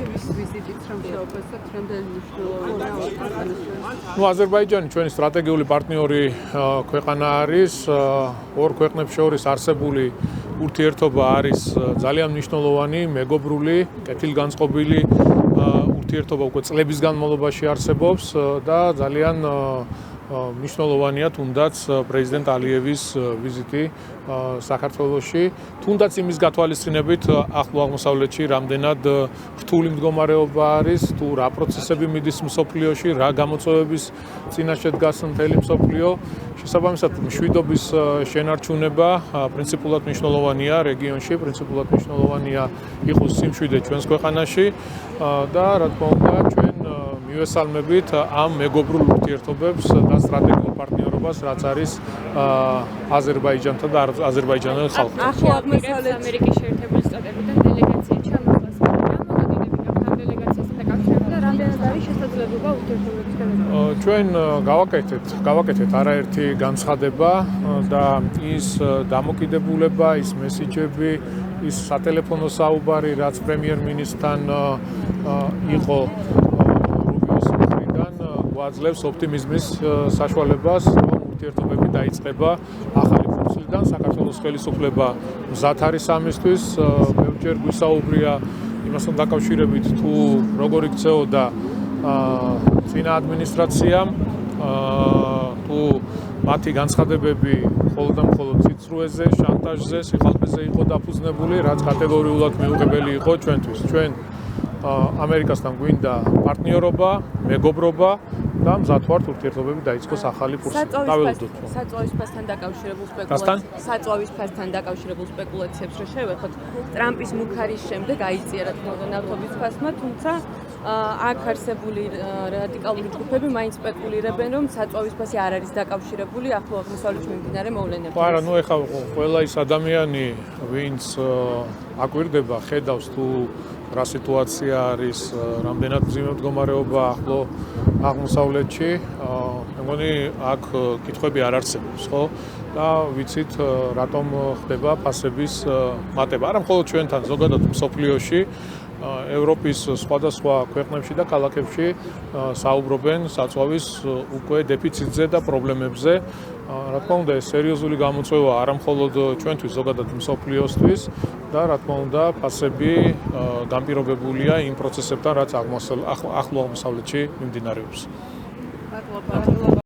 ალიევის ვიზიტით რომ შეუპასოთ რამდენი მნიშვნელოვანია აზერბაიჯანი ჩვენი სტრატეგიული პარტნიორი ქვეყანა არის ორ ქვეყნებს შორის არსებული ურთიერთობა არის ძალიან მნიშვნელოვანი, მეგობრული, კეთილგანწყობილი ურთიერთობა უკვე წლების განმავლობაში არსებობს და ძალიან მნიშვნელოვანია თუნდაც პრეზიდენტ ალიევის ვიზიტი საქართველოში, თუნდაც იმის გათვალისწინებით ახლო აღმოსავლეთში რამდენად რთული მდგომარეობა არის, თუ რა პროცესები მიდის მსოფლიოში, რა გამოწვევების წინაშე დგას მთელი მსოფლიო. შესაბამისად, მშვიდობის შენარჩუნება პრინციპულად მნიშვნელოვანია რეგიონში, პრინციპულად მნიშვნელოვანია იყოს სიმშვიდე ჩვენს ქვეყანაში და რა თქმა უნდა ჩვენ მივესალმებით ამ მეგობრულ ურთიერთობებს და სტრატეგიულ პარტნიორობას, რაც არის აზერბაიჯანთან და აზერბაიჯანელ ხალხთან. ახლო აღმოსავლეთ ამერიკის შეერთებული შტატებიდან დელეგაცია ჩამოყალიბდა. ამ დელეგაციასთან დაკავშირებით რამდენად არის შესაძლებლობა ურთიერთობების განვითარება? ჩვენ გავაკეთეთ არაერთი განცხადება და ის დამოკიდებულება, ის მესიჯები, ის სატელეფონო საუბარი, რაც პრემიერ-მინისტრთან იყო გვაძლევს ოპტიმიზმის საშუალებას, რომ ურთიერთობები დაიწყება ახალი ფურცლიდან. საქართველოს ხელისუფლება მზად არის ამისთვის. ბევრჯერ გვისაუბრია იმასთან დაკავშირებით, თუ როგორ იქცეოდა წინა ადმინისტრაციამ, თუ მათი განცხადებები მხოლოდ და მხოლოდ ციცრუეზე, შანტაჟზე, სიხალხეზე იყო დაფუძნებული, რაც კატეგორიულად მიუღებელი იყო ჩვენთვის. ჩვენ ამერიკასთან გვინდა პარტნიორობა, მეგობრობა და მზად ვართ ურთიერთობები დაიწყოს ახალი კურსი. საწვავის ფასთან დაკავშირებულ სპეკულაციებს რო შევეხოთ, ტრამპის მუქარის შემდეგ აიწია რა თქმა უნდა ნავთობის ფასმა, თუმცა აქ არსებული რადიკალური ჯგუფები მაინც სპეკულირებენ, რომ საწვავის ფასი არ არის დაკავშირებული ახლო აღმოსავლეთში მიმდინარე მოვლენებთან. არა, ეხლა ყველა ის ადამიანი, ვინც აკვირდება, ხედავს თუ რა სიტუაცია არის, რამდენად მძიმე მდგომარეობა ახლო აღმოსავლეთში, მე მგონი აქ კითხვები არ არსებობს, ხო? და ვიცით რატომ ხდება ფასების მატება. არა მხოლოდ ჩვენთან, ზოგადად მსოფლიოში, ევროპის სხვადასხვა ქვეყნებში და ქალაქებში საუბრობენ საწვავის უკვე დეფიციტზე და პრობლემებზე. რა თქმა უნდა, ეს სერიოზული გამოწვევა არა მხოლოდ ჩვენთვის, ზოგადად მსოფლიოსთვის და რა თქმა უნდა, ფასები განპირობებულია იმ პროცესებთან, რაც ახლო აღმოსავლეთში მიმდინარეობს.